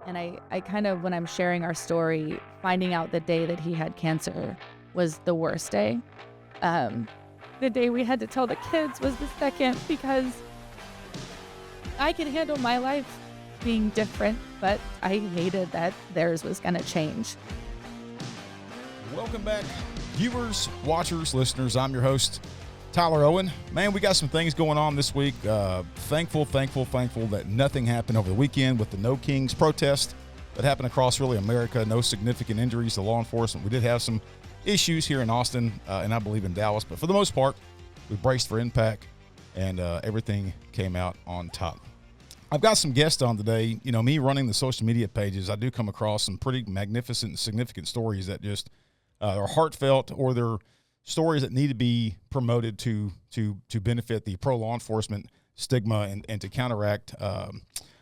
And I kind of, when I'm sharing our story, finding out the day that he had cancer was the worst day. The day we had to tell the kids was the second, because I could handle my life being different, but I hated that theirs was going to change. Welcome back, viewers, watchers, listeners. I'm your host, Tyler Owen. Man, we got some things going on this week. Thankful that nothing happened over the weekend with the No Kings protest that happened across really America. No significant injuries to law enforcement. We did have some issues here in Austin and I believe in Dallas, but for the most part, we braced for impact and everything came out on top. I've got some guests on today. You know, me running the social media pages, I do come across some pretty magnificent and significant stories that just are heartfelt, or they're stories that need to be promoted to benefit the pro-law enforcement stigma and to counteract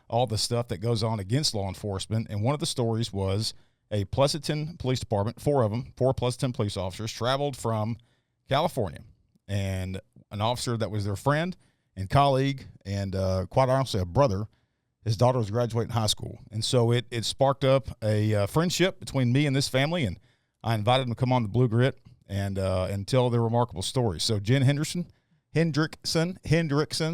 all the stuff that goes on against law enforcement. And one of the stories was a Pleasanton Police Department, four Pleasanton police officers traveled from California, and an officer that was their friend and colleague and quite honestly a brother, his daughter was graduating high school. And so it sparked up a friendship between me and this family, and I invited them to come on the Blue Grit and tell their remarkable story. So Jenn Henricksen,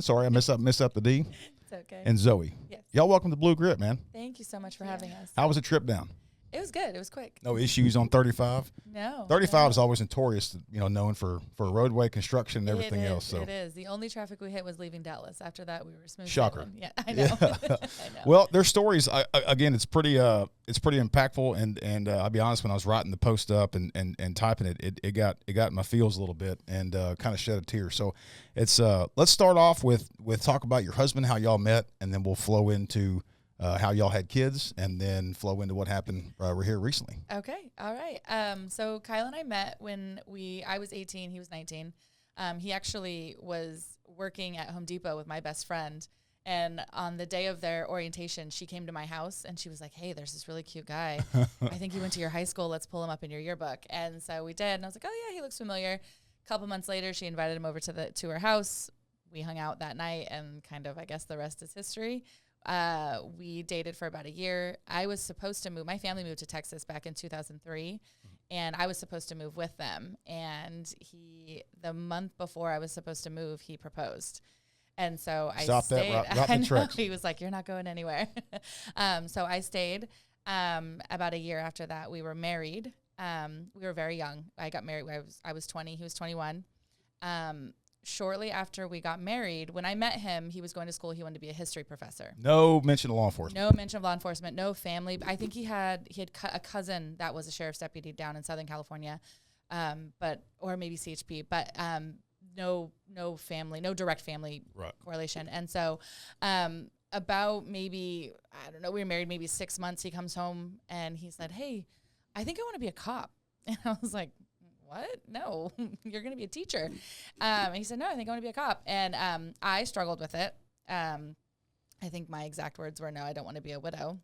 sorry, I messed up the D. It's okay. And Zoey. Yes. Y'all welcome to Blue Grit, man. Thank you so much for having us. How was the trip down? It was good. It was quick. No issues on 35? No. 35 is always notorious, known for roadway construction and everything else. So it is. The only traffic we hit was leaving Dallas. After that, we were smooth. Shocker. Sailing. Yeah, I know. Yeah. I know. Well, their stories, again, it's pretty impactful. And I'll be honest, when I was writing the post up and typing it got in my feels a little bit and kind of shed a tear. So it's let's start off with talk about your husband, how y'all met, and then we'll flow into how y'all had kids, and then flow into what happened here recently. Okay. All right. So Kyle and I met when I was 18, he was 19. He actually was working at Home Depot with my best friend. And on the day of their orientation, she came to my house and she was like, "Hey, there's this really cute guy. I think he went to your high school. Let's pull him up in your yearbook." And so we did. And I was like, "Oh yeah, he looks familiar." A couple months later, she invited him over to her house. We hung out that night, and kind of, I guess the rest is history. We dated for about a year. I was supposed to move. My family moved to Texas back in 2003, and I was supposed to move with them. And the month before I was supposed to move, he proposed. And so I stayed. Right the tracks. He was like, "You're not going anywhere." So I stayed. About a year after that, we were married. We were very young. I got married. I was 20. He was 21. Shortly after we got married, when I met him, he was going to school. He wanted to be a history professor. No mention of law enforcement. No mention of law enforcement. No family. I think he had a cousin that was a sheriff's deputy down in Southern California, or maybe CHP. But no family, no direct family correlation. And so, about maybe, I don't know, we were married maybe 6 months. He comes home and he said, "Hey, I think I want to be a cop." And I was like, "What? No, you're going to be a teacher." And he said, "No, I think I want to be a cop." And I struggled with it. I think my exact words were, "No, I don't want to be a widow."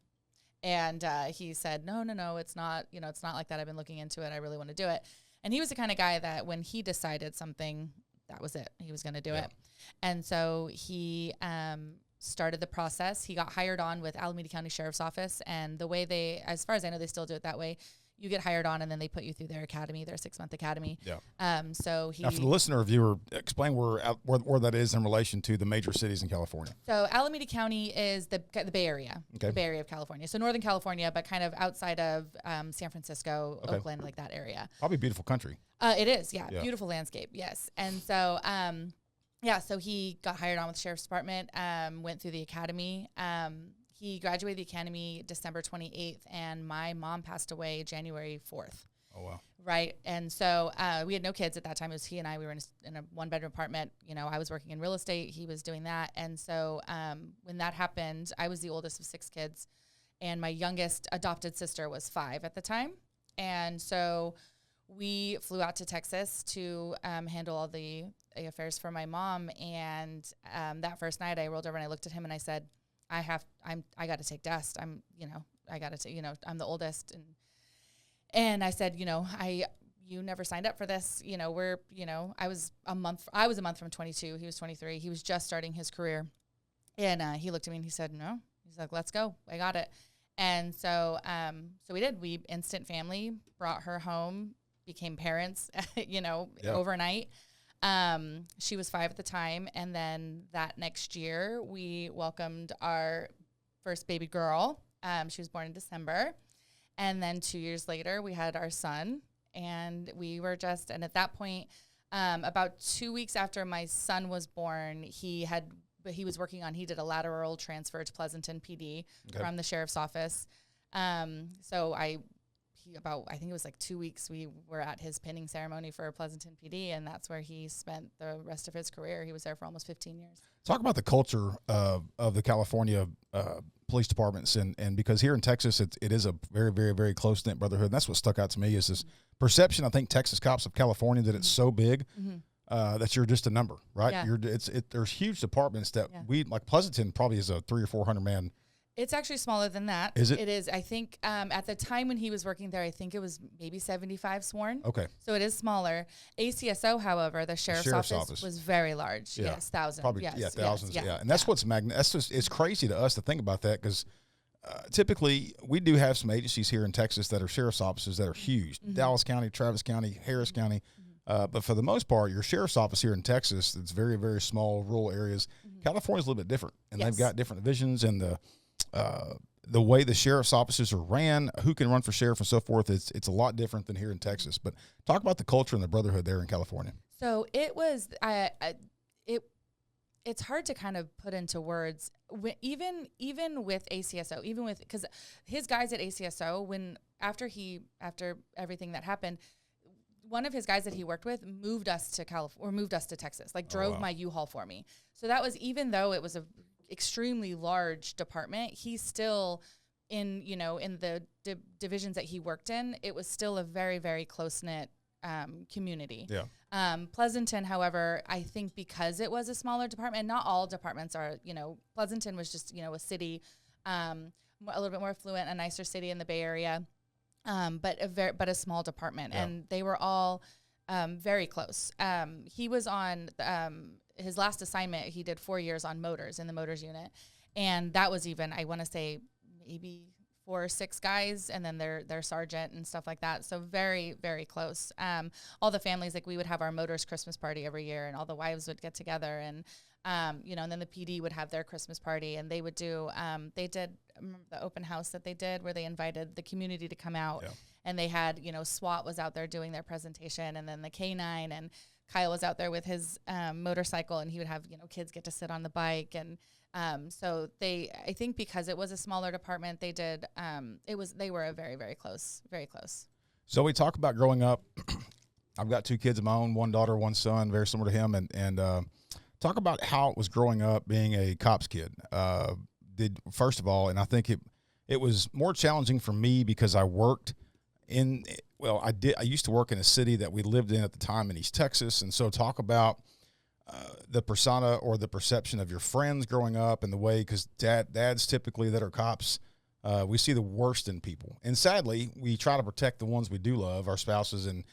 And he said, No, it's not, it's not like that. I've been looking into it. I really want to do it. And he was the kind of guy that when he decided something, that was it. He was going to do it. And so he started the process. He got hired on with Alameda County Sheriff's Office. And the way as far as I know, they still do it that way. You get hired on, and then they put you through their academy, their 6-month academy. Yeah. So now, for the listener or viewer, explain where that is in relation to the major cities in California. So Alameda County is the Bay Area, okay. The Bay Area of California. So Northern California, but kind of outside of San Francisco, okay. Oakland, like that area. Probably beautiful country. It is, yeah. Beautiful landscape, yes. And so, so he got hired on with the Sheriff's Department, went through the academy. He graduated the academy December 28th, and my mom passed away January 4th. Oh, wow. Right. And so we had no kids at that time. It was he and I. We were in a one-bedroom apartment. I was working in real estate. He was doing that. And so when that happened, I was the oldest of 6 kids, and my youngest adopted sister was 5 at the time. And so we flew out to Texas to handle all the affairs for my mom. And that first night, I rolled over and I looked at him and I said, I got to take Dust. I'm the oldest. And I said, you never signed up for this. I was a month from 22. He was 23. He was just starting his career. And he looked at me and he said, "No." He's like, "Let's go. I got it." And so we did. We instant family, brought her home, became parents, overnight. She was 5 at the time. And then that next year, we welcomed our first baby girl. She was born in December. And then 2 years later, we had our son. And we were and at that point, about 2 weeks after my son was born, he did a lateral transfer to Pleasanton PD from the sheriff's office. I think it was like 2 weeks, we were at his pinning ceremony for Pleasanton PD, and that's where he spent the rest of his career. He was there for almost 15 years. Talk about the culture of the California police departments, and because here in Texas, it is a very, very, very close-knit brotherhood. And that's what stuck out to me is this perception, I think, Texas cops of California, that it's so big that you're just a number, right? Yeah. There's huge departments that like Pleasanton probably is a 300 or 400 man. It's actually smaller than that. Is it? It is. I think at the time when he was working there, I think it was maybe 75 sworn. Okay. So it is smaller. ACSO, however, the sheriff's office was very large. Yeah. Yes, thousands. Probably, yes, thousands. Yes, yeah. And that's what's it's crazy to us to think about that, because typically we do have some agencies here in Texas that are sheriff's offices that are huge. Dallas County, Travis County, Harris County. But for the most part, your sheriff's office here in Texas, it's very, very small rural areas. California's a little bit different, and they've got different divisions, and the way the sheriff's offices are ran, who can run for sheriff and so forth, it's a lot different than here in Texas. But talk about the culture and the brotherhood there in California. So it was, it's hard to kind of put into words. Even with ACSO, because his guys at ACSO, after everything that happened, one of his guys that he worked with moved us to Texas, drove my U-Haul for me. So that was, even though it was a extremely large department, he's still in the divisions that he worked in, it was still a very, very close-knit community. Yeah. Pleasanton, however, I think because it was a smaller department, not all departments are, Pleasanton was just, a city, a little bit more affluent, a nicer city in the Bay Area, but a small department. Yeah. And they were all very close. He was on his last assignment. He did 4 years on motors, in the motors unit. And that was even, I want to say, maybe 4 or 6 guys, and then their sergeant and stuff like that. So very, very close. All the families, we would have our motors Christmas party every year, and all the wives would get together, and and then the PD would have their Christmas party, and they would do, they did the open house that they did where they invited the community to come out. Yeah. And they had, SWAT was out there doing their presentation, and then the K-9, and Kyle was out there with his motorcycle, and he would have, kids get to sit on the bike. And so I think because it was a smaller department, they were a very, very close, very close. So we talk about growing up. I've got 2 kids of my own, 1 daughter, 1 son, very similar to him. And talk about how it was growing up being a cop's kid. First of all, and I think it was more challenging for me because I worked I used to work in a city that we lived in at the time in East Texas. And so talk about the persona or the perception of your friends growing up, and the way, because dads typically that are cops, we see the worst in people. And sadly, we try to protect the ones we do love, our spouses and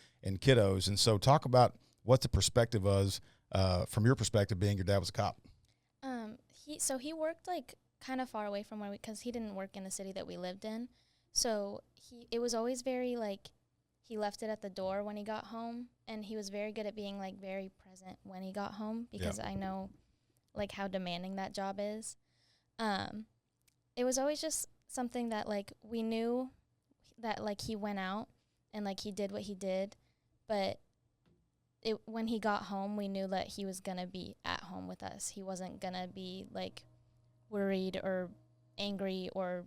kiddos. And so talk about what the perspective was from your perspective, being your dad was a cop. He worked kind of far away from because he didn't work in the city that we lived in. So it was always very he left it at the door when he got home, and he was very good at being very present when he got home, because I know how demanding that job is. It was always just something that we knew that he went out and he did what he did, but when he got home, we knew that he was gonna be at home with us. He wasn't gonna be worried or angry or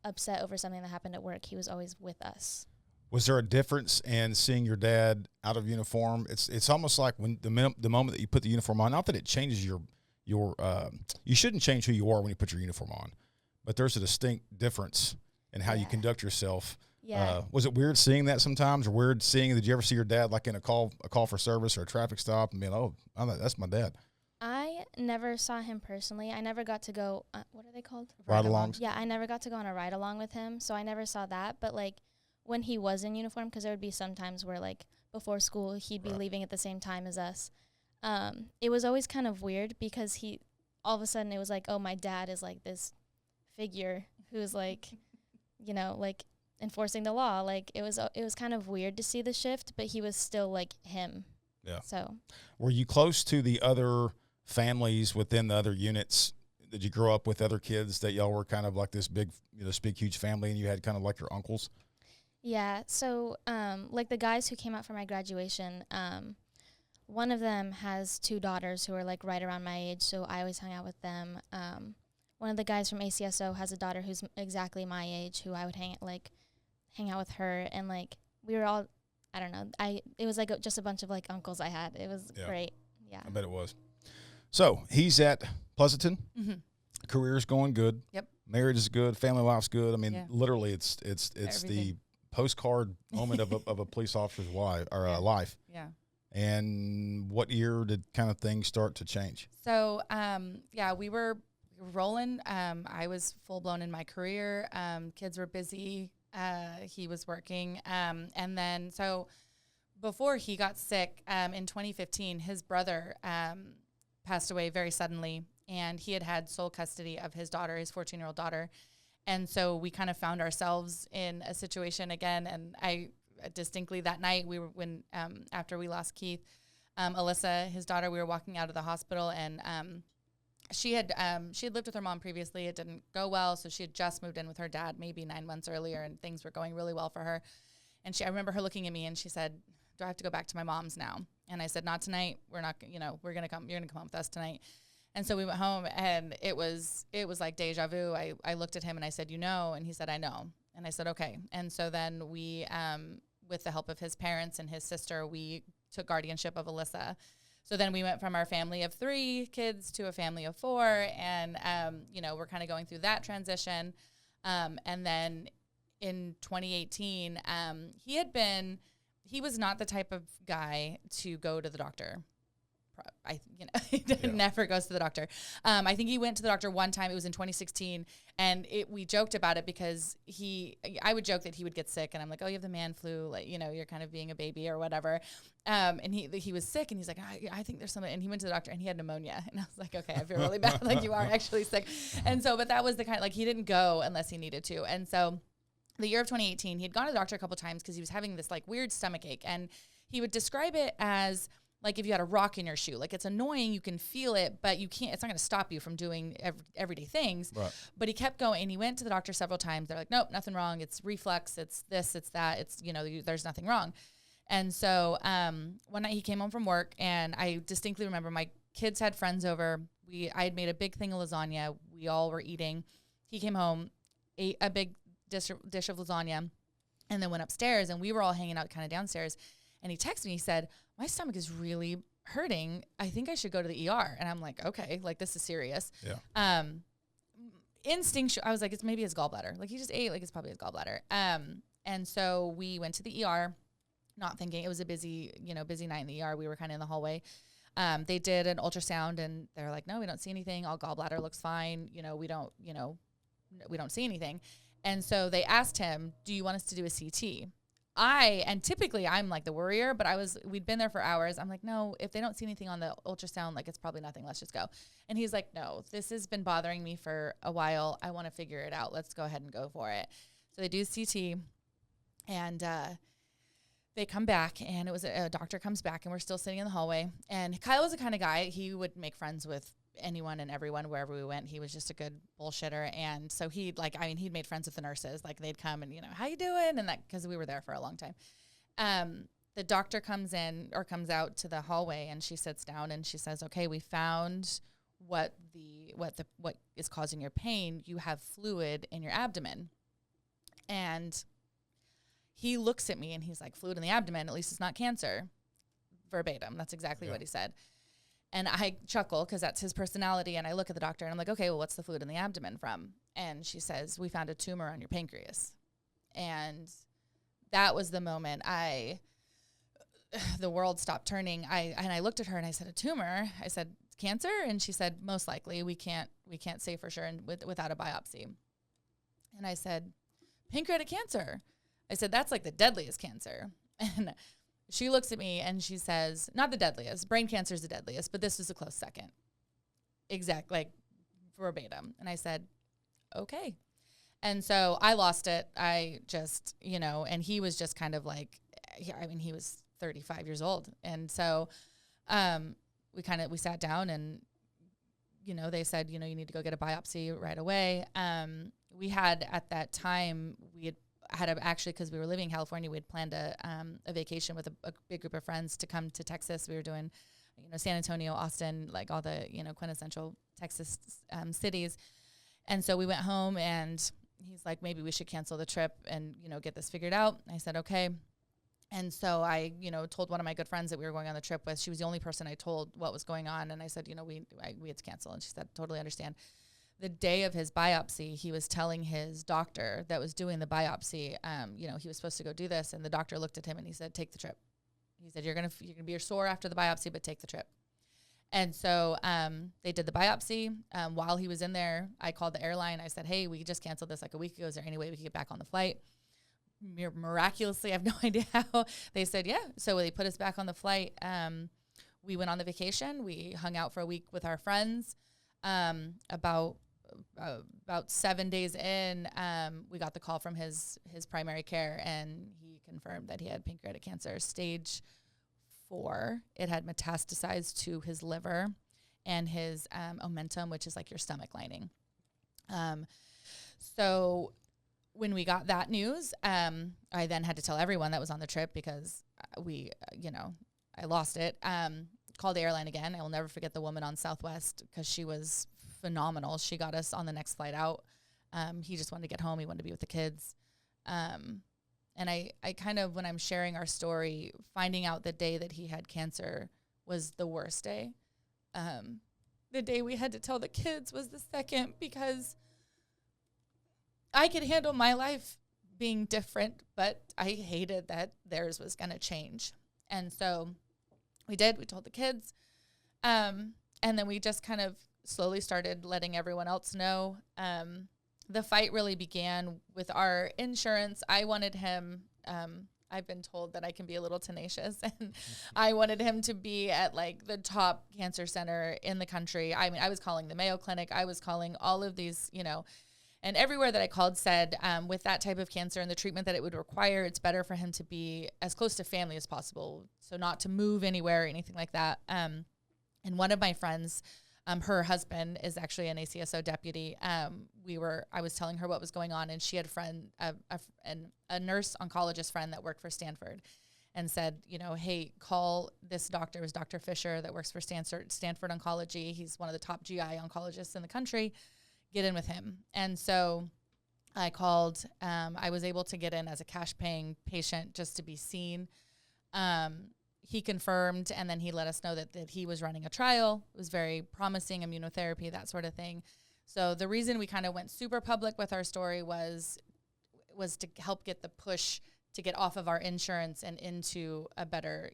upset over something that happened at work. He was always with us. Was there a difference in seeing your dad out of uniform? It's almost like when the moment that you put the uniform on, not that it changes your you shouldn't change who you are when you put your uniform on, but there's a distinct difference in how you conduct yourself. Yeah. Was it weird seeing that sometimes, or weird seeing, did you ever see your dad in a call for service or a traffic stop and being, that's my dad? I never saw him personally. I never got to go, what are they called? Ride-alongs? Yeah, I never got to go on a ride-along with him, so I never saw that. But, when he was in uniform, because there would be some times where, before school, he'd be leaving at the same time as us. It was always kind of weird, because all of a sudden, it was oh, my dad is, this figure who's, you know, like enforcing the law. Like it was kind of weird to see the shift, but he was still like him. Yeah. So were you close to the other families within the other units? Did you grow up with other kids that y'all were kind of like this big, huge family, and you had kind of like your uncles? Yeah. So like the guys who came out for my graduation, one of them has 2 daughters who are like right around my age, so I always hung out with them. One of the guys from ACSO has a daughter who's exactly my age, who I would hang out with her, and like we were all, I don't know, it was like just a bunch of like uncles I had. It was great. Yeah. I bet it was. So he's at Pleasanton. Mm-hmm. Career's going good. Yep. Marriage is good. Family life's good. I mean, literally, it's Everything. the postcard moment of a police officer's life or life. Yeah. And what year did kind of things start to change? So, we were rolling. I was full blown in my career. Kids were busy. He was working. And then, so before he got sick, in 2015, his brother passed away very suddenly, and he had sole custody of his daughter, his 14-year-old daughter. And so we kind of found ourselves in a situation again. And I distinctly that night, after we lost Keith, Alyssa, his daughter, we were walking out of the hospital, and she had lived with her mom previously. It didn't go well, so she had just moved in with her dad maybe 9 months earlier, and things were going really well for her. And I remember her looking at me, and she said, "Do I have to go back to my mom's now?" And I said, "Not tonight. We're not. We're gonna come. You're gonna come home with us tonight." And so we went home, and it was like deja vu. I looked at him and I said, and he said, "I know." And I said, "Okay." And so then we, with the help of his parents and his sister, we took guardianship of Alyssa. So then we went from our family of 3 kids to a family of 4, and we're kind of going through that transition. And then in 2018, he was not the type of guy to go to the doctor. He never goes to the doctor. I think he went to the doctor one time. It was in 2016, and we joked about it because I would joke that he would get sick, and I'm like, "Oh, you have the man flu, like you're kind of being a baby or whatever." And he was sick, and he's like, "I think there's something." And he went to the doctor, and he had pneumonia, and I was like, "Okay, I feel really bad. Like you are actually sick." And so, but that was the kind, like he didn't go unless he needed to, and so. The year of 2018, he had gone to the doctor a couple times because he was having this like weird stomach ache, and he would describe it as like if you had a rock in your shoe. Like it's annoying, you can feel it, but you can't. It's not going to stop you from doing everyday things. Right. But he kept going, and he went to the doctor several times. They're like, "Nope, nothing wrong. It's reflux. It's this. It's that. It's there's nothing wrong." And so one night he came home from work, and I distinctly remember my kids had friends over. I had made a big thing of lasagna. We all were eating. He came home, ate a big dish of lasagna, and then went upstairs, and we were all hanging out kind of downstairs, and he texted me. He said, "My stomach is really hurting. I think I should go to the ER." And I'm like, "Okay, like this is serious." Yeah. Instinct, I was like, it's maybe his gallbladder. Like he just ate, like it's probably his gallbladder. And so we went to the ER, not thinking. It was a busy night in the ER. We were kind of in the hallway. They did an ultrasound, and they're like, "No, we don't see anything. All gallbladder looks fine. We don't see anything." And so they asked him, "Do you want us to do a CT?" And typically I'm like the worrier, but we'd been there for hours. I'm like, "No, if they don't see anything on the ultrasound, like it's probably nothing. Let's just go." And he's like, "No, this has been bothering me for a while. I want to figure it out. Let's go ahead and go for it." So they do CT, and they come back, and it was a doctor comes back, and we're still sitting in the hallway. And Kyle was the kind of guy, he would make friends with anyone and everyone wherever we went. He was just a good bullshitter. And so he'd made friends with the nurses. Like they'd come and, "How you doing?" And that, because we were there for a long time. The doctor comes out to the hallway, and she sits down, and she says, "Okay, we found what is causing your pain. You have fluid in your abdomen." And he looks at me, and he's like, "Fluid in the abdomen, at least it's not cancer." Verbatim. That's exactly what he said. And I chuckle because that's his personality. And I look at the doctor, and I'm like, "Okay, well, what's the fluid in the abdomen from?" And she says, "We found a tumor on your pancreas." And that was the moment the world stopped turning. I looked at her, and I said, "A tumor?" I said, "Cancer?" And she said, "Most likely. We can't say for sure and without a biopsy." And I said, "Pancreatic cancer." I said, "That's like the deadliest cancer." And she looks at me, and she says, "Not the deadliest. Brain cancer is the deadliest, but this was a close second." Exact, like verbatim. And I said, "Okay." And so I lost it. I just, and he was just kind of like, he was 35 years old. And so we sat down and, they said, you need to go get a biopsy right away. We had at that time, actually, because we were living in California, we had planned a vacation with a big group of friends to come to Texas. We were doing, San Antonio, Austin, like all the, quintessential Texas cities. And so we went home and he's like, maybe we should cancel the trip and, get this figured out. I said, okay. And so I, told one of my good friends that we were going on the trip with. She was the only person I told what was going on. And I said, we had to cancel. And she said, totally understand. The day of his biopsy, he was telling his doctor that was doing the biopsy, he was supposed to go do this. And the doctor looked at him and he said, take the trip. He said, you're going to be sore after the biopsy, but take the trip. And so they did the biopsy. While he was in there, I called the airline. I said, hey, we just canceled this like a week ago. Is there any way we could get back on the flight? Miraculously, I have no idea how. They said, yeah. So they put us back on the flight. We went on the vacation. We hung out for a week with our friends. About 7 days in, we got the call from his primary care, and he confirmed that he had pancreatic cancer, stage 4. It had metastasized to his liver and his omentum, which is like your stomach lining. So when we got that news, I then had to tell everyone that was on the trip because I lost it. Called the airline again. I will never forget the woman on Southwest because she was phenomenal. She got us on the next flight out. He just wanted to get home. He wanted to be with the kids. And I kind of, when I'm sharing our story, finding out the day that he had cancer was the worst day. The day we had to tell the kids was the second, because I could handle my life being different, but I hated that theirs was going to change. And so we did. We told the kids. And then we just kind of slowly started letting everyone else know. The fight really began with our insurance. I wanted him, I've been told that I can be a little tenacious, and I wanted him to be at like the top cancer center in the country. I mean, I was calling the Mayo Clinic. I was calling all of these, and everywhere that I called said, with that type of cancer and the treatment that it would require, it's better for him to be as close to family as possible. So not to move anywhere or anything like that. And one of my friends, her husband is actually an ACSO deputy. I was telling her what was going on, and she had a nurse oncologist friend that worked for Stanford, and said, hey, call this doctor. It was Dr. Fisher that works for Stanford Oncology. He's one of the top GI oncologists in the country. Get in with him. And so I called. I was able to get in as a cash paying patient just to be seen. He confirmed, and then he let us know that he was running a trial. It was very promising, immunotherapy, that sort of thing. So the reason we kind of went super public with our story was to help get the push to get off of our insurance and into a better,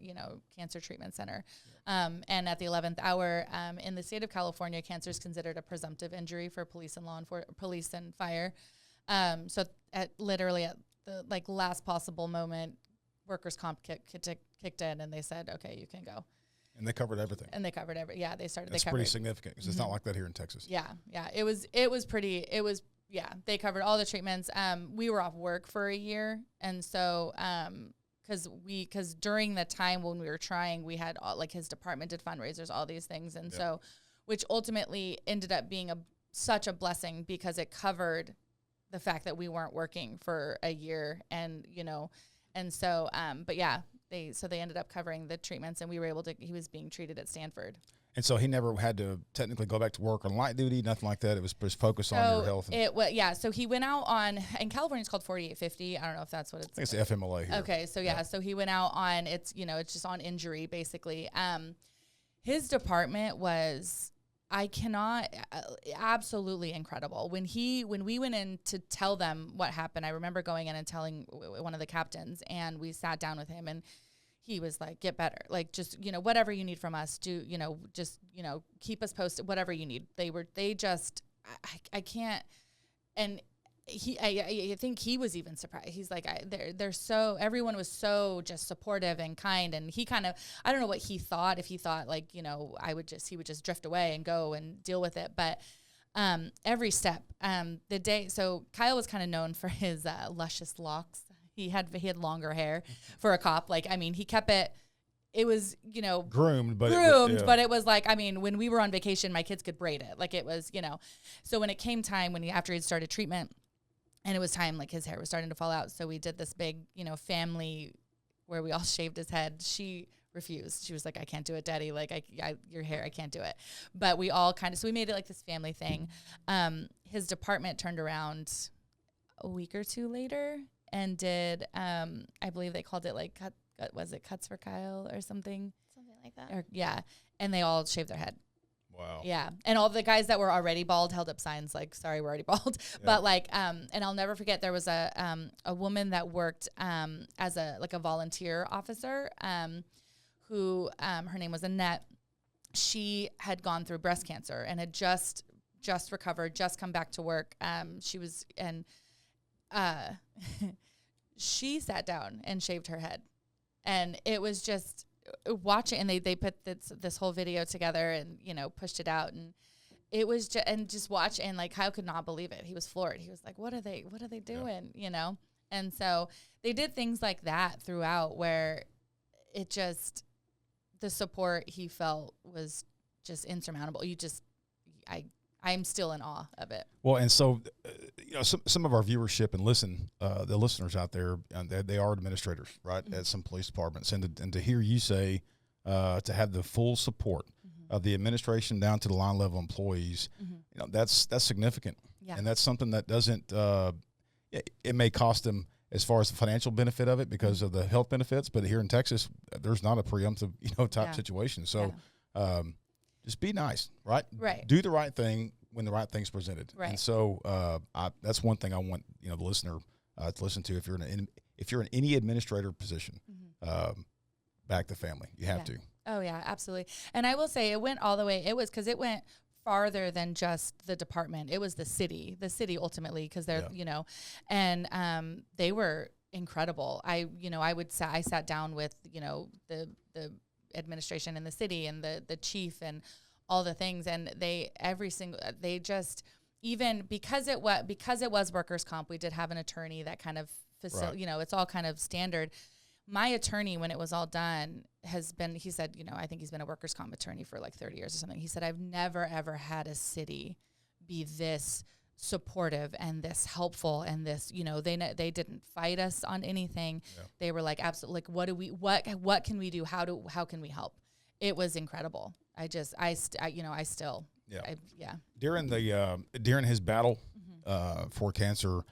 cancer treatment center. And at the 11th hour, in the state of California, cancer is considered a presumptive injury for police and fire. So literally at the last possible moment, workers' comp kicked in, and they said, okay, you can go. And they covered everything. Yeah, they started. That's pretty significant, because it's not like that here in Texas. Yeah. They covered all the treatments. We were off work for a year, and so because during the time when we were trying, we had his department did fundraisers, all these things, and so which ultimately ended up being such a blessing, because it covered the fact that we weren't working for a year, and and so but yeah, they ended up covering the treatments, and we were able to. He was being treated at Stanford. And so he never had to technically go back to work on light duty, nothing like that. It was just focused on your health. So he went out on, in California it's called 4850. I don't know if that's what it's. I think it's the FMLA here. Okay, so so he went out on, it's just on injury basically. His department was, absolutely incredible. When we went in to tell them what happened, I remember going in and telling one of the captains, and we sat down with him, and he was like, get better. Just, whatever you need from us, keep us posted, whatever you need. I can't. And I think he was even surprised. He's like, everyone was so just supportive and kind. And he kind of, I don't know what he thought, if he thought he would just drift away and go and deal with it. But every step. The day, so Kyle was kind of known for his luscious locks. He had longer hair for a cop. Like, I mean, he kept it. It was, groomed, but it was like, I mean, when we were on vacation, my kids could braid it. Like, it was, So when it came time, after he'd started treatment, and it was time, like, his hair was starting to fall out. So we did this big, family where we all shaved his head. She refused. She was like, I can't do it, Daddy. Like, your hair, I can't do it. But we all so we made it like this family thing. His department turned around a week or two later and did, I believe they called it like, Cuts for Kyle or something? Something like that. Yeah. And they all shaved their head. Wow. Yeah. And all the guys that were already bald held up signs like, sorry, we're already bald. Yeah. But like, and I'll never forget, there was a woman that worked as a volunteer officer who, her name was Annette. She had gone through breast cancer and had just recovered, just come back to work. She sat down and shaved her head. And it was just watching, and they put this whole video together and, pushed it out. And it was just watch, and like Kyle could not believe it. He was floored. He was like, what are they doing? Yeah. And so they did things like that throughout where it just, the support he felt was just insurmountable. I'm still in awe of it. Well, and so, some of our viewership and the listeners out there, they are administrators, right, at some police departments, and to hear you say, to have the full support of the administration down to the line level employees, that's significant, and that's something that doesn't. It may cost them as far as the financial benefit of it because of the health benefits, but here in Texas, there's not a preemptive, type situation. So. Yeah. Just be nice, right? Right. Do the right thing when the right thing's presented. Right. And so that's one thing I want the listener to listen to. If you're in any administrator position, back the family. You have to. Oh yeah, absolutely. And I will say it went all the way. It went farther than just the department. It was the city ultimately, because they're and they were incredible. I sat down with the administration in the city and the chief and all the things, and even because it was workers' comp, we did have an attorney that kind of it's all kind of standard. My attorney, when it was all done, he said, I think he's been a workers' comp attorney for like 30 years or something. He said, I've never ever had a city be this supportive and this helpful and this, they didn't fight us on anything. Yeah. They were like, absolutely, like, what can we do? How can we help? It was incredible. During his battle for cancer,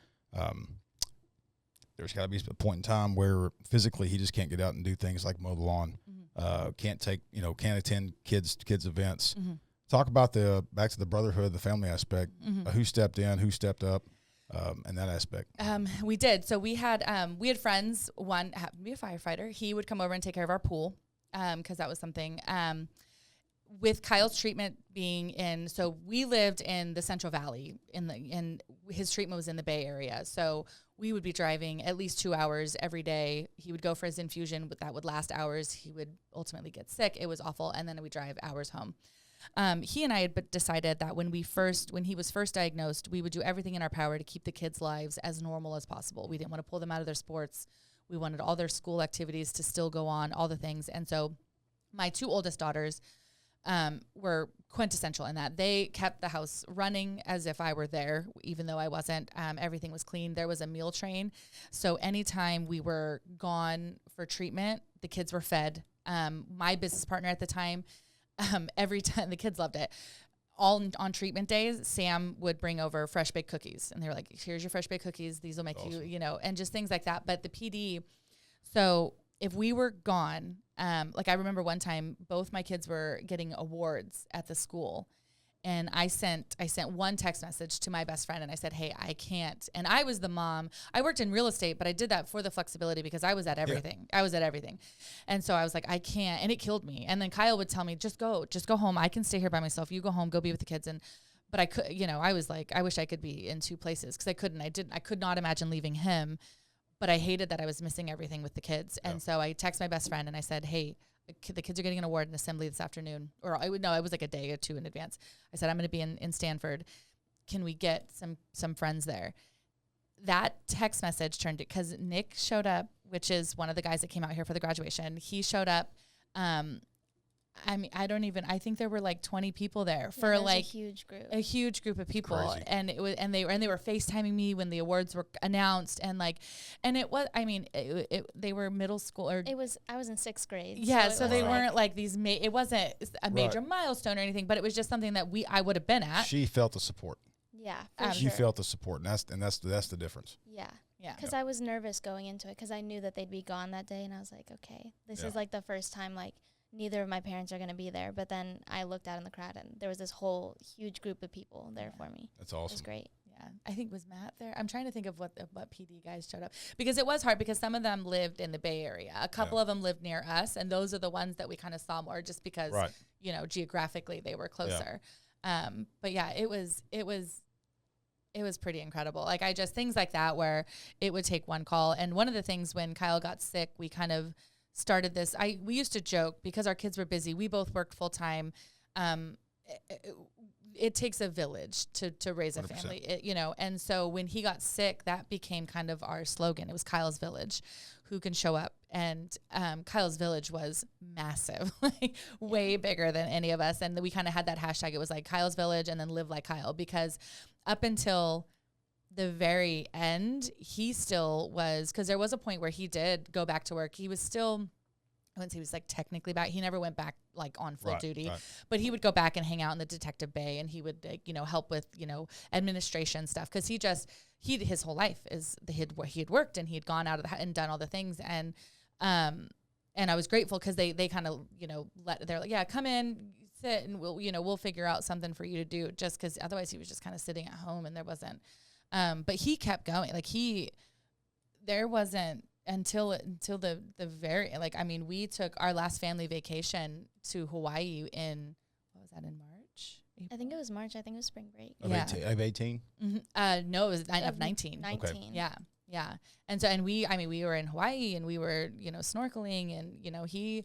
there's got to be a point in time where physically he just can't get out and do things like mow the lawn, can't attend kids events. Talk about back to the brotherhood, the family aspect, who stepped in, who stepped up, and that aspect. We did. So we had friends. One happened to be a firefighter. He would come over and take care of our pool, because that was something. With Kyle's treatment being so we lived in the Central Valley, and his treatment was in the Bay Area. So we would be driving at least 2 hours every day. He would go for his infusion, but that would last hours. He would ultimately get sick. It was awful. And then we drive hours home. He and I had decided that when he was first diagnosed, we would do everything in our power to keep the kids' lives as normal as possible. We didn't want to pull them out of their sports. We wanted all their school activities to still go on, all the things. And so my two oldest daughters were quintessential in that. They kept the house running as if I were there, even though I wasn't. Everything was clean. There was a meal train. So anytime we were gone for treatment, the kids were fed. My business partner at the time, every time, the kids loved it. All on treatment days, Sam would bring over fresh baked cookies, and they were like, "Here's your fresh baked cookies. These will make awesome. You, and just things like that." But the PD, so if we were gone, like I remember one time, both my kids were getting awards at the school, and I sent one text message to my best friend, and I said, "Hey, I can't." And I was the mom. I worked in real estate, but I did that for the flexibility because I was at everything. Yeah. I was at everything. And so I was like, I can't. And it killed me. And then Kyle would tell me, just go home. I can stay here by myself. You go home, go be with the kids. But I could, I was like, I wish I could be in two places because I couldn't. I could not imagine leaving him, but I hated that I was missing everything with the kids. Yeah. And so I texted my best friend and I said, "Hey, the kids are getting an award in assembly this afternoon." Or it was like a day or two in advance. I said, "I'm going to be in Stanford. can we get some friends there? That text message turned it, because Nick showed up, which is one of the guys that came out here for the graduation. He showed up. I mean, I think there were like 20 people there for like a huge group of people. Crazy. And it was, and they were FaceTiming me when the awards were announced. And like, and it was, I mean, they were middle school or I was in 6th grade. Yeah. So they weren't like these, it wasn't a major milestone or anything, but it was just something that I would have been at. She felt the support. Yeah. She felt the support, and that's the difference. Yeah. Yeah. Because I was nervous going into it, because I knew that they'd be gone that day, and I was like, okay, this is like the first time like neither of my parents are going to be there. But then I looked out in the crowd, and there was this whole huge group of people there for me. That's awesome. It was great. Yeah. I think was Matt there. I'm trying to think of what PD guys showed up, because it was hard, because some of them lived in the Bay Area. A couple of them lived near us, and those are the ones that we kind of saw more, just because, you know, geographically they were closer. But yeah, it was pretty incredible. Like, things like that where it would take one call. And one of the things when Kyle got sick, we kind of started this. We used to joke, because our kids were busy. We both worked full time. It takes a village to raise a 100%. Family, you know. And so when he got sick, that became kind of our slogan. It was Kyle's Village, who can show up. And Kyle's Village was massive, like way bigger than any of us. And we kind of had that hashtag. It was like Kyle's Village and then Live Like Kyle, because up until the very end, he still was, because there was a point where he did go back to work. He was still, I wouldn't say he was like technically back. He never went back like on full duty, but he would go back and hang out in the detective bay, and he would, you know, help with, you know, administration stuff. Cause his whole life is he had worked, and he had gone out of and done all the things. And I was grateful, cause they kind of, you know, they're like, yeah, come in, sit, and we'll figure out something for you to do, just cause otherwise he was just kind of sitting at home, and there wasn't, but he kept going. Like there wasn't until the very, like, I mean, we took our last family vacation to Hawaii in, what was that, in March? April? I think it was March. I think it was spring break. Of 18? Mm-hmm. No, it was of 19. 19. Okay. Yeah. Yeah. And so, and we were in Hawaii, and we were, you know, snorkeling, and, you know, he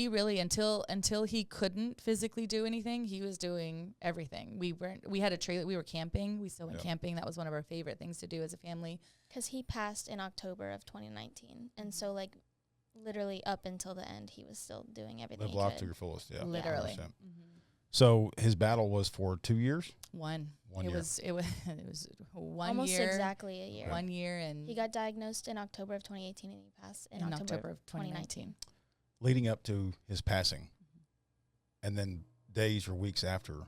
really, until he couldn't physically do anything, he was doing everything. We had a trailer, we were camping. We still went camping. That was one of our favorite things to do as a family. Because he passed in October of 2019. And so, like, literally up until the end, he was still doing everything. Live life to your fullest, yeah. Literally. Mm-hmm. So his battle was for 2 years? One year. It was 1 Almost year. Exactly a year. 1 year, and he got diagnosed in October of 2018, and he passed in October of 2019. Leading up to his passing, and then days or weeks after,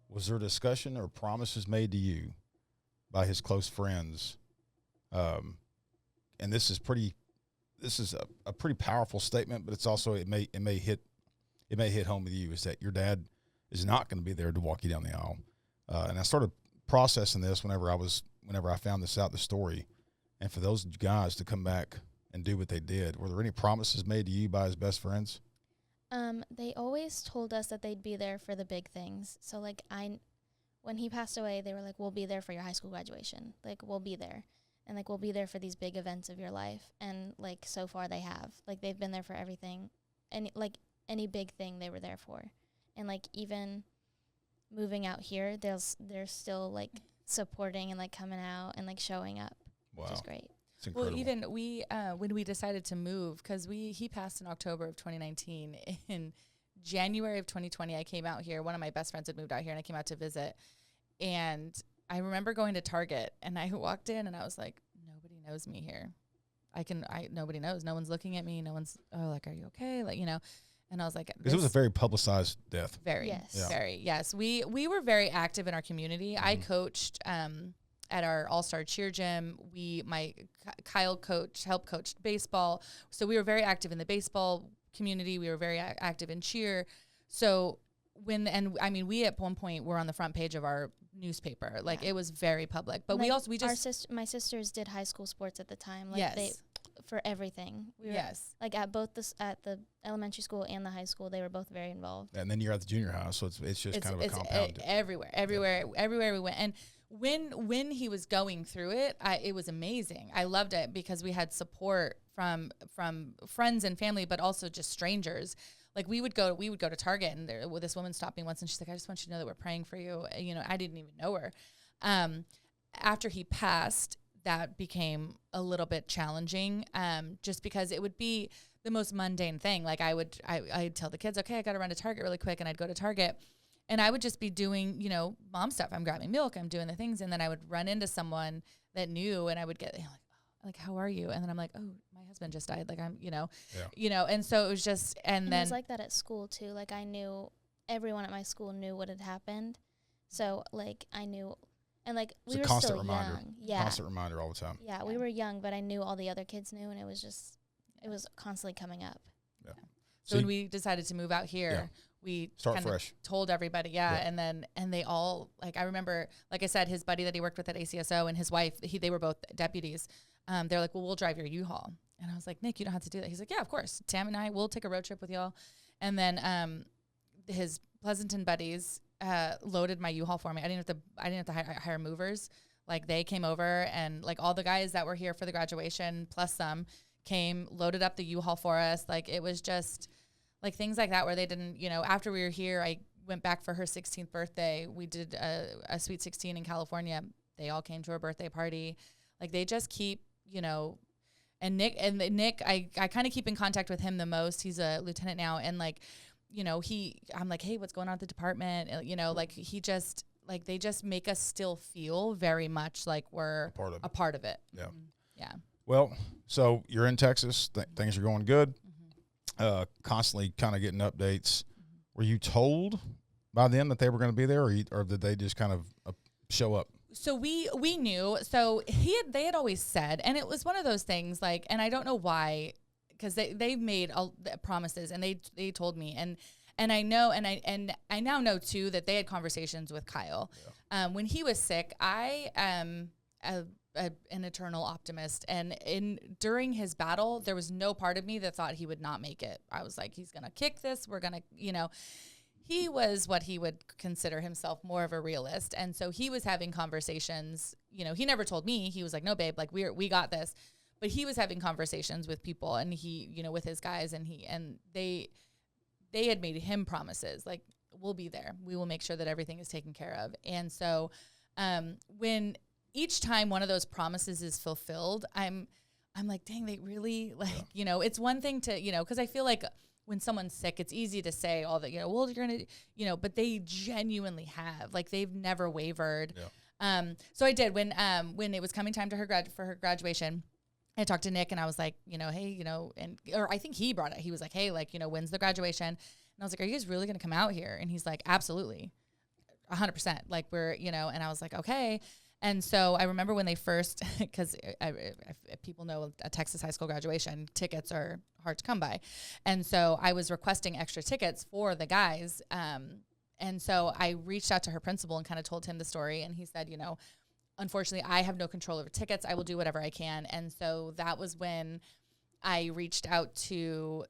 was there discussion or promises made to you by his close friends? And this is a pretty powerful statement, but it's also, it may hit home with you, is that your dad is not going to be there to walk you down the aisle. And I started processing this whenever I found this out, the story, and for those guys to come back and do what they did. Were there any promises made to you by his best friends? They always told us that they'd be there for the big things. So, like, when he passed away, they were like, we'll be there for your high school graduation. Like, we'll be there. And, like, we'll be there for these big events of your life. And, like, so far they have. Like, they've been there for everything. And, like, any big thing they were there for. And, like, even moving out here, they're still, like, supporting and, like, coming out and, like, showing up. Wow. Which is great. Well, even when we decided to move, because he passed in October of 2019. In January of 2020, I came out here. One of my best friends had moved out here, and I came out to visit. And I remember going to Target, and I walked in, and I was like, nobody knows me here. Nobody knows. No one's looking at me. No one's, like, are you okay? Like, you know. And I was like, because it was a very publicized death. Very, yes. Very, yes. We were very active in our community. Mm-hmm. I coached at our all-star cheer gym. Kyle helped coach baseball. So we were very active in the baseball community. We were very active in cheer. So we at one point were on the front page of our newspaper. Like, it was very public. But like my sisters did high school sports at the time. Like, yes. For everything. We were, yes. Like, at the elementary school and the high school, they were both very involved. And then you're at the junior high, so it's just kind of a compound. Everywhere we went. And when he was going through it, it was amazing. I loved it because we had support from friends and family, but also just strangers. Like, we would go to Target, and this woman stopped me once, and she's like, I just want you to know that we're praying for you. You know, I didn't even know her. After he passed, that became a little bit challenging, just because it would be the most mundane thing. Like I'd tell the kids, okay, I got to run to Target really quick. And I'd go to Target and I would just be doing, mom stuff. I'm grabbing milk, I'm doing the things. And then I would run into someone that knew, and I would get like, how are you? And then I'm like, oh, my husband just died. Like I'm, and so it was just, and then it was like that at school too. Like I knew everyone at my school knew what had happened. So like I knew, and like we were still young. Yeah. Constant reminder all the time. Yeah, we were young, but I knew all the other kids knew, and it was constantly coming up. Yeah. So when we decided to move out here, we start fresh. Told everybody, and they all, like, I remember, like I said, his buddy that he worked with at ACSO and his wife, they were both deputies. They're like, well, we'll drive your U-Haul. And I was like, Nick, you don't have to do that. He's like, yeah, of course. Tam and I will take a road trip with y'all. And then his Pleasanton buddies loaded my U-Haul for me. I didn't have to hire movers. Like they came over, and like all the guys that were here for the graduation plus some came, loaded up the U-Haul for us. Like it was just like things like that where they didn't, after we were here, I went back for her 16th birthday. We did a Sweet 16 in California. They all came to her birthday party. Like they just keep, and Nick, I kind of keep in contact with him the most. He's a lieutenant now. And like, I'm like, hey, what's going on at the department? Like they just make us still feel very much like we're a part of it. Yeah. Mm-hmm. Yeah. Well, so you're in Texas. Things are going good. Mm-hmm. Constantly kind of getting updates. Mm-hmm. Were you told by them that they were going to be there, or did they just kind of show up? So we knew. So they had always said, and it was one of those things like, and I don't know why, because they made promises, and they told me, and I know, and I now know too that they had conversations with Kyle. Yeah. When he was sick, I am an eternal optimist, and during his battle, there was no part of me that thought he would not make it. I was like, he's gonna kick this. We're gonna, He was what he would consider himself more of a realist, and so he was having conversations. He never told me. He was like, "No, babe, like we got this," but he was having conversations with people, and he, with his guys, and they had made him promises like, "We'll be there. We will make sure that everything is taken care of." And so, when each time one of those promises is fulfilled, I'm like, dang, they really it's one thing to, because I feel like when someone's sick, it's easy to say all that, well, you're going to, but they genuinely have, like, they've never wavered. Yeah. So I did when it was coming time to for her graduation, I talked to Nick and I was like, hey, or I think he brought it. He was like, hey, like, when's the graduation? And I was like, are you guys really going to come out here? And he's like, absolutely. 100%. Like we're, and I was like, okay. And so I remember when they first, because people know a Texas high school graduation, tickets are hard to come by. And so I was requesting extra tickets for the guys. And so I reached out to her principal and kind of told him the story. And he said, unfortunately, I have no control over tickets. I will do whatever I can. And so that was when I reached out to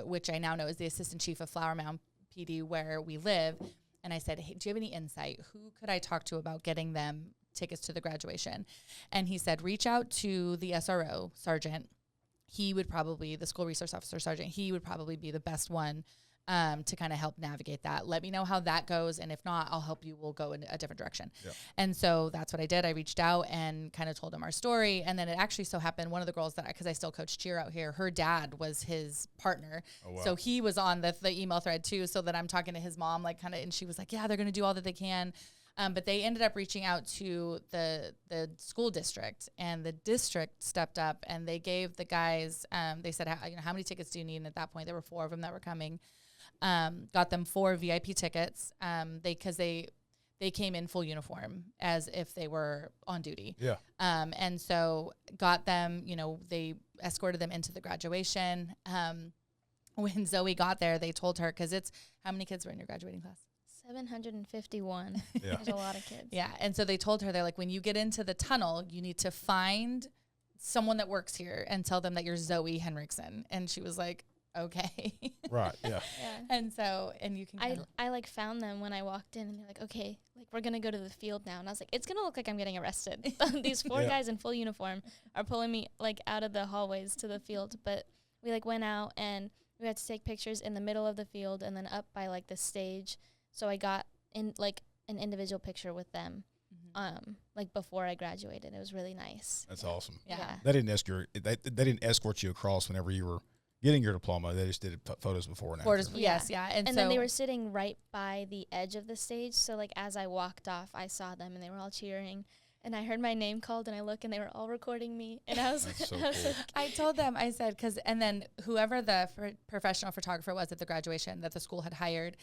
which I now know is the assistant chief of Flower Mound PD where we live. And I said, hey, do you have any insight? Who could I talk to about getting them tickets to the graduation? And he said, reach out to the SRO sergeant. He would probably, the school resource officer sergeant, he would probably be the best one to kind of help navigate that. Let me know how that goes. And if not, I'll help you. We'll go in a different direction. Yeah. And so that's what I did. I reached out and kind of told him our story. And then it actually so happened, one of the girls because I still coach cheer out here, her dad was his partner. Oh, wow. So he was on the email thread too. So that I'm talking to his mom, like kind of, and she was like, yeah, they're going to do all that they can. But they ended up reaching out to the school district, and the district stepped up and they gave the guys, they said, how many tickets do you need? And at that point, there were 4 of them that were coming. Got them 4 VIP tickets. Because they came in full uniform as if they were on duty. Yeah. And so got them, they escorted them into the graduation. When Zoe got there, they told her, because how many kids were in your graduating class? 751. Yeah. There's a lot of kids. Yeah. And so they told her, they're like, when you get into the tunnel, you need to find someone that works here and tell them that you're Zoey Henricksen. And she was like, okay. Right. Yeah. And so, and you can, I like found them when I walked in, and they're like, okay, like we're going to go to the field now. And I was like, it's going to look like I'm getting arrested. These 4 guys in full uniform are pulling me like out of the hallways to the field. But we like went out and we had to take pictures in the middle of the field and then up by like the stage. So I got in like an individual picture with them like before I graduated. It was really nice. That's awesome. Yeah. They didn't escort you across whenever you were getting your diploma. They just did photos before and after. Yes, yeah. And so then they were sitting right by the edge of the stage. So, like, as I walked off, I saw them, and they were all cheering. And I heard my name called, and I look, and they were all recording me. And I was, That's so I was cool. like, I told them, I said, and then whoever the professional photographer was at the graduation that the school had hired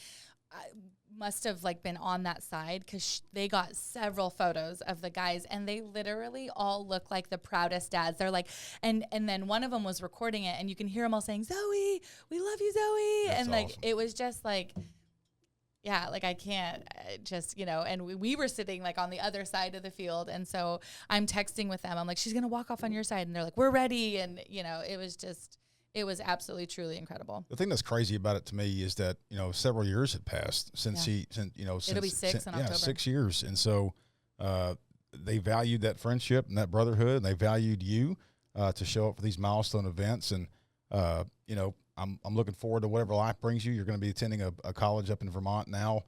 must have like been on that side, because they got several photos of the guys, and they literally all look like the proudest dads. They're like, and then one of them was recording it, and you can hear them all saying, "Zoey, we love you, Zoey." That's and like, awesome. it was just like, yeah, like I can't just, and we were sitting like on the other side of the field. And so I'm texting with them. I'm like, she's going to walk off on your side. And they're like, we're ready. And, it was absolutely, truly incredible. The thing that's crazy about it to me is that, several years had passed since It'll be 6 in October. 6 years. And so they valued that friendship and that brotherhood, and they valued you to show up for these milestone events. And, I'm looking forward to whatever life brings you. You're going to be attending a college up in Vermont now,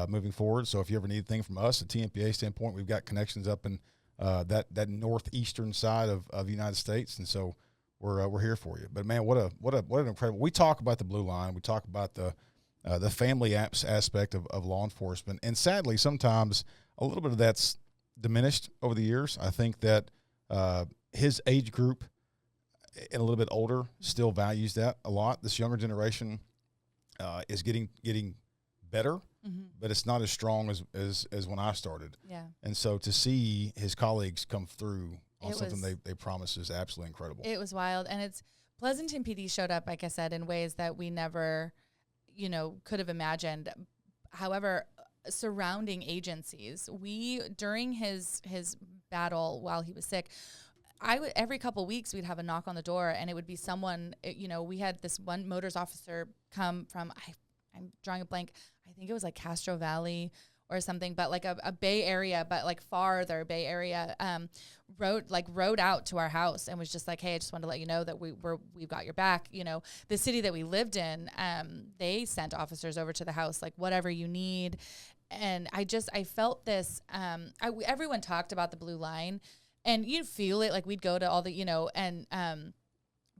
moving forward. So if you ever need anything from us at Tmpa standpoint, we've got connections up in that northeastern side of the United States. And so we're here for you. But man, what an incredible. We talk about the Blue Line. We talk about the family aspect of law enforcement, and sadly, sometimes a little bit of that's diminished over the years. I think that his age group and a little bit older still values that a lot. This younger generation is getting better, but it's not as strong as when I started. Yeah. And so to see his colleagues come through on something they promised is absolutely incredible. It was wild. And Pleasanton PD showed up, like I said, in ways that we never, could have imagined. However, surrounding agencies, during his battle while he was sick, every couple weeks we'd have a knock on the door, and it would be someone, we had this one motors officer come from, I'm drawing a blank, I think it was like Castro Valley or something, but like a Bay Area, but like farther Bay Area, rode out to our house and was just like, hey, I just wanted to let you know that we've got your back. The city that we lived in, they sent officers over to the house, like whatever you need. And I felt this, everyone talked about the Blue Line, and you'd feel it, like we'd go to all the,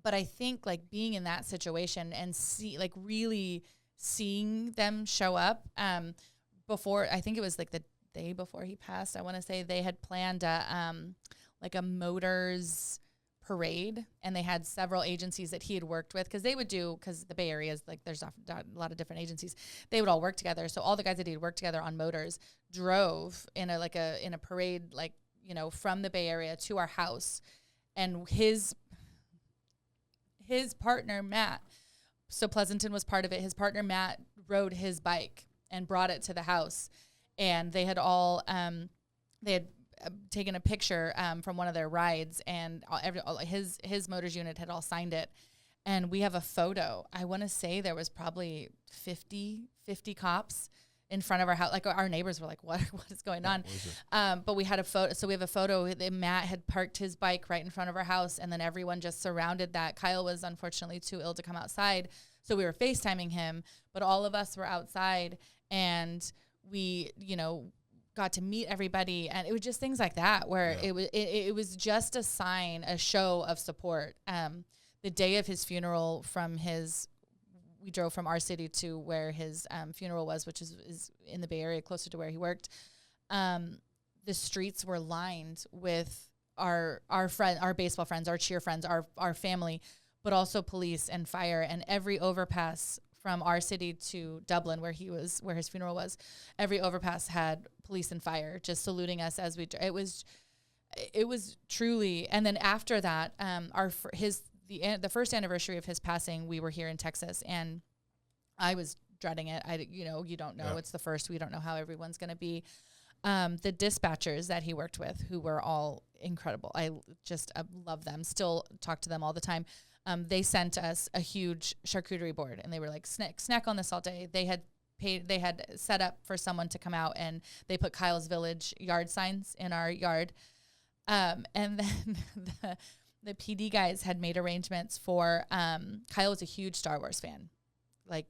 but I think like being in that situation and really seeing them show up, before, I think it was like the day before he passed, I want to say they had planned a motors parade, and they had several agencies that he had worked with, because the Bay Area is like, there's a lot of different agencies. They would all work together. So all the guys that he had worked together on motors drove in a parade, from the Bay Area to our house. And his partner, Matt, so Pleasanton was part of it. His partner, Matt, rode his bike and brought it to the house. And they had all, taken a picture from one of their rides, and his motors unit had all signed it. And we have a photo. I want to say there was probably 50 cops in front of our house. Like, our neighbors were like, what is going on? But we had a photo. So we have a photo that Matt had parked his bike right in front of our house, and then everyone just surrounded that. Kyle was unfortunately too ill to come outside, so we were FaceTiming him, but all of us were outside, and we, got to meet everybody. And it was just things like that where it was just a sign, a show of support. The day of his funeral, we drove from our city to where his funeral was, which is in the Bay Area, closer to where he worked. The streets were lined with our baseball friends, our cheer friends, our family, but also police and fire. And every overpass from our city to Dublin, where his funeral was, every overpass had police and fire just saluting us as we. It was truly. And then after that, the first anniversary of his passing, we were here in Texas, and I was dreading it. You don't know. Yeah. It's the first. We don't know how everyone's going to be. The dispatchers that he worked with, who were all incredible. I love them. Still talk to them all the time. They sent us a huge charcuterie board, and they were like, snack on this all day. They had set up for someone to come out, and they put Kyle's Village yard signs in our yard. And then the PD guys had made arrangements for, Kyle was a huge Star Wars fan, like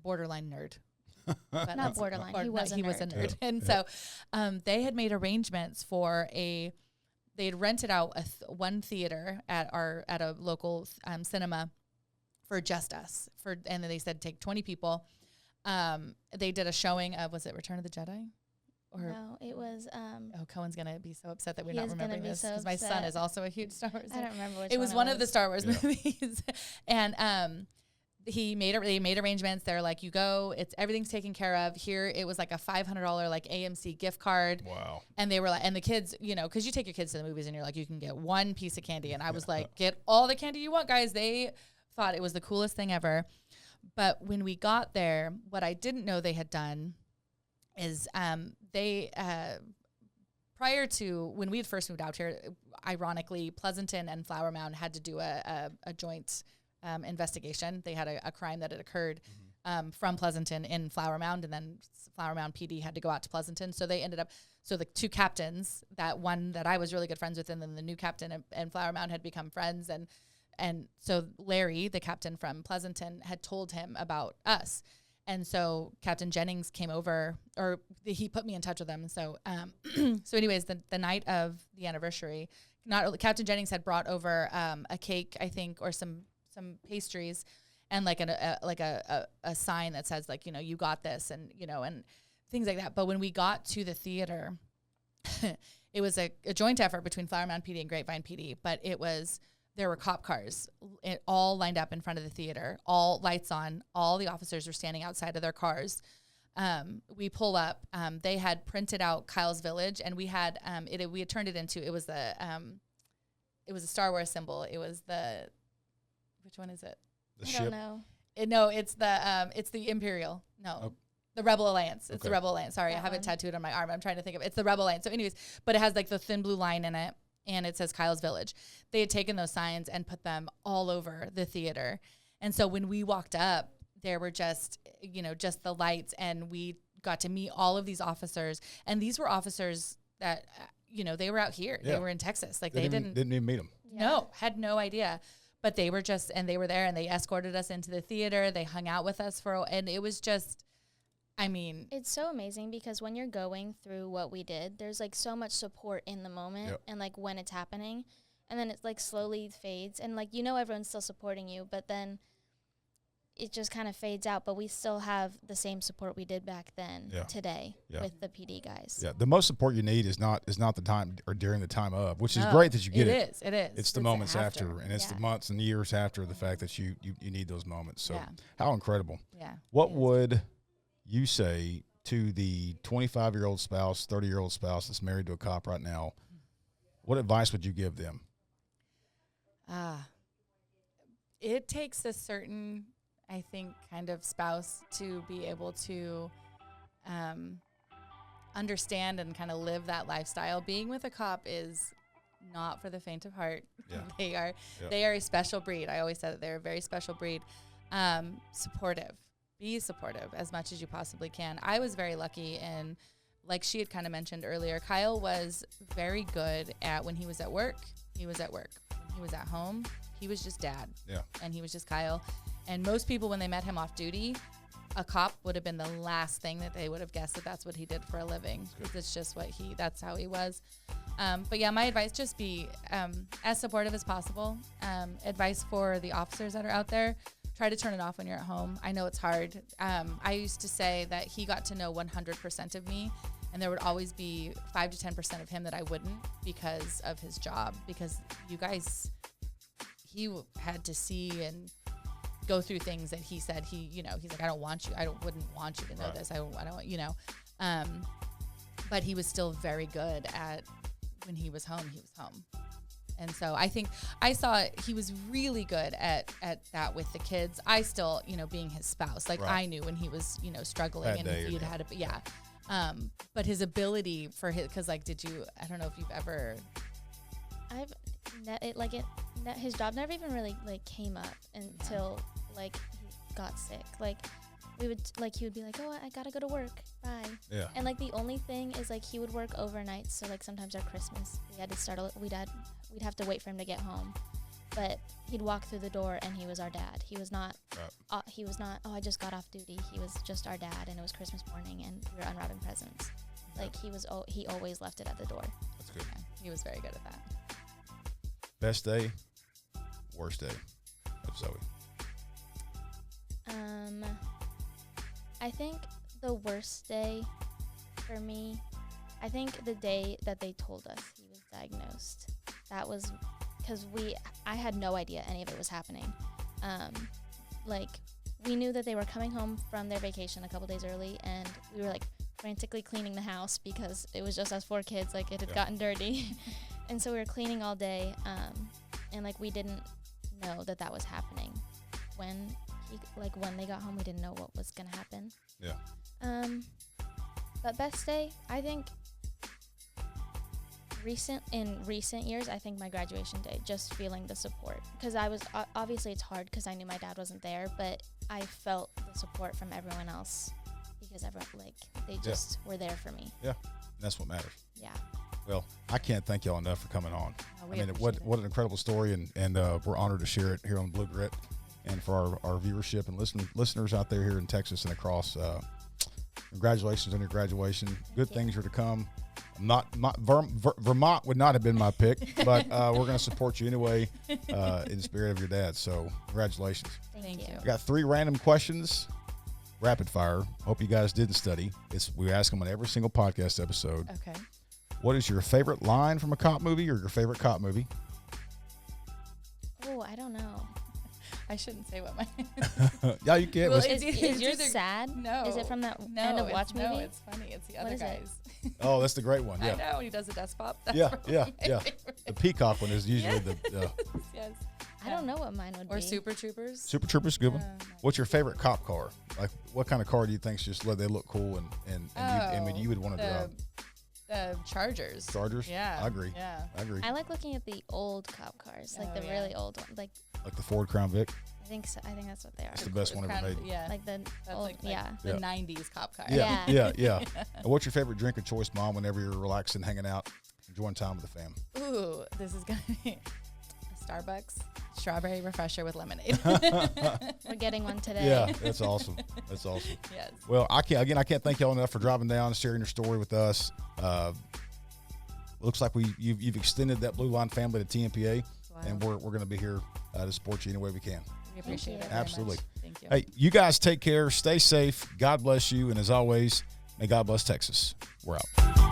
borderline nerd. But Not borderline. He was a nerd. Yeah. And so they had made arrangements for they had rented out one theater at a local cinema for just us. And then they said take 20 people. They did a showing of, was it Return of the Jedi? Or No, it was. Cohen's gonna be so upset that we're He not is gonna remembering be this so because my son upset. is also a huge Star Wars. I don't remember which It was one of the Star Wars movies, and they made arrangements. They're like, you go, everything's taken care of. Here, it was like a $500 like AMC gift card. Wow. And they were like, and the kids, because you take your kids to the movies and you're like, you can get one piece of candy, and I was like, get all the candy you want, guys. They thought it was the coolest thing ever. But when we got there, what I didn't know they had done is they prior to when we had first moved out here, ironically, Pleasanton and Flower Mound had to do a joint investigation. They had a crime that had occurred from Pleasanton in Flower Mound, and then Flower Mound PD had to go out to Pleasanton. So they ended up, the two captains, that one that I was really good friends with, and then the new captain and Flower Mound had become friends. And so Larry, the captain from Pleasanton, had told him about us. And so Captain Jennings came over, or he put me in touch with them. So, anyways, the night of the anniversary, Captain Jennings had brought over a cake, I think, or some pastries, and like a sign that says like, you got this, and and things like that. But when we got to the theater, it was a joint effort between Flower Mound PD and Grapevine PD, but there were cop cars all lined up in front of the theater, all lights on. All the officers were standing outside of their cars. We pull up. They had printed out Kyle's Village, and we had we had turned it into, it was a Star Wars symbol. It was which one is it? The I ship. don't know. No, it's the Imperial. No. Oh. The Rebel Alliance. It's Okay. the Rebel Alliance. Sorry, That I have it one. tattooed on my arm. I'm trying to think of it. It's the Rebel Alliance. So anyways, but it has like the thin blue line in it, and it says Kyle's Village. They had taken those signs and put them all over the theater. And so when we walked up, there were just the lights, and we got to meet all of these officers. And these were officers that, they were out here. Yeah. They were in Texas. Like Didn't even meet them. No, had no idea. But they were they were there, and they escorted us into the theater. They hung out with us and it was just, It's so amazing because when you're going through what we did, there's like so much support in the moment and like when it's happening, and then it like slowly fades, and like everyone's still supporting you, but then it just kind of fades out. But we still have the same support we did back then today with the PD guys. Yeah, the most support you need is not the time or during the time of, which is great that you get it. It is. It's the moments after, and it's the months and years after the fact that you need those moments. So how incredible. Yeah. What would you say to the 25-year-old spouse, 30-year-old spouse that's married to a cop right now? What advice would you give them? It takes a certain, I think, kind of spouse to be able to understand and kind of live that lifestyle. Being with a cop is not for the faint of heart. Yeah. They are a special breed. I always said that they're a very special breed. Supportive. Be supportive as much as you possibly can. I was very lucky, and like she had kind of mentioned earlier, Kyle was very good at when he was at work. He was at work. When he was at home, he was just dad. Yeah. And he was just Kyle. And most people, when they met him off duty, a cop would have been the last thing that they would have guessed that that's what he did for a living. It's just that's how he was. But yeah, my advice, just be as supportive as possible. Advice for the officers that are out there, try to turn it off when you're at home. I know it's hard. I used to say that he got to know 100% of me, and there would always be 5 to 10% of him that I wouldn't because of his job, because you guys, he had to see and go through things that he said he's like, I wouldn't want you to know this. I don't, but he was still very good at when he was home. And so I think I saw he was really good at that with the kids. I still, being his spouse, like I knew when he was, struggling and if he'd had but his ability for because I don't know if you've ever. His job never even really like came up until like he got sick. Like he would be like, oh, I gotta go to work, bye. Yeah. And like the only thing is like he would work overnight, so like sometimes our Christmas we'd have to wait for him to get home. but he'd walk through the door and he was our dad. He was not, Right. oh, I just got off duty. He was just our dad, and it was Christmas morning, and we were unwrapping presents. Like, he always left it at the door. That's good. Yeah, he was very good at that. Best day, worst day of Zoe. I think the worst day for me, I think the day that they told us he was diagnosed. That was because I had no idea any of it was happening. Like, we knew that they were coming home from their vacation a couple days early, and we were like frantically cleaning the house because it was just us 4 kids. Like, it had gotten dirty. And so we were cleaning all day, and like, we didn't know that was happening. When they got home, we didn't know what was gonna happen. Yeah. But best day, I think in recent years, I think my graduation day, just feeling the support, because I was obviously it's hard because I knew my dad wasn't there, but I felt the support from everyone else because everyone, like, they just were there for me. Yeah, and that's what matters. Yeah. Well, I can't thank y'all enough for coming on. Oh, I mean, what an incredible story, and we're honored to share it here on Blue Grit, and for our viewership and listeners out there here in Texas and across. Congratulations on your graduation. Good things are to come. Vermont would not have been my pick, but we're going to support you anyway in the spirit of your dad. So congratulations. Thank you. I got 3 random questions, rapid fire. Hope you guys didn't study. We ask them on every single podcast episode. Okay. What is your favorite line from a cop movie or your favorite cop movie? Oh, I don't know. I shouldn't say what my. Yeah, you can. Well, Is it's yours either- sad? No. Is it from that No, end of Watch movie? No, it's funny. It's the What other is it? guys. Oh, that's the great one. Yeah. I know when he does the desk pop. That's Yeah, probably yeah, my yeah. favorite. The peacock one is usually the Yes. I don't know what mine would Or be. Super Troopers. Super Troopers. Good one. No. What's your favorite cop car? Like, what kind of car do you think they look cool and you would want to drive? The Chargers. Chargers? Yeah. I agree. Yeah. I agree. I like looking at the old cop cars, like Oh, the yeah. really old one. Like, the Ford Crown Vic. I think so. I think that's what they are. It's the best one ever Kind of- made. Yeah. Like the That's old, like yeah. the Yeah. 90s cop car. Yeah, Yeah. yeah. And what's your favorite drink of choice, Mom, whenever you're relaxing, hanging out, enjoying time with the fam? Ooh, this is going to be a Starbucks strawberry refresher with lemonade. We're getting one today. Yeah, that's awesome. That's awesome. Yes. Well, I can't thank y'all enough for driving down and sharing your story with us. Looks like you've extended that Blue Line family to Tmpa, and we're going to be here to support you any way we can. We appreciate you. it very Absolutely. much. Thank you. Hey, you guys take care, stay safe, God bless you, and as always, may God bless Texas. We're out.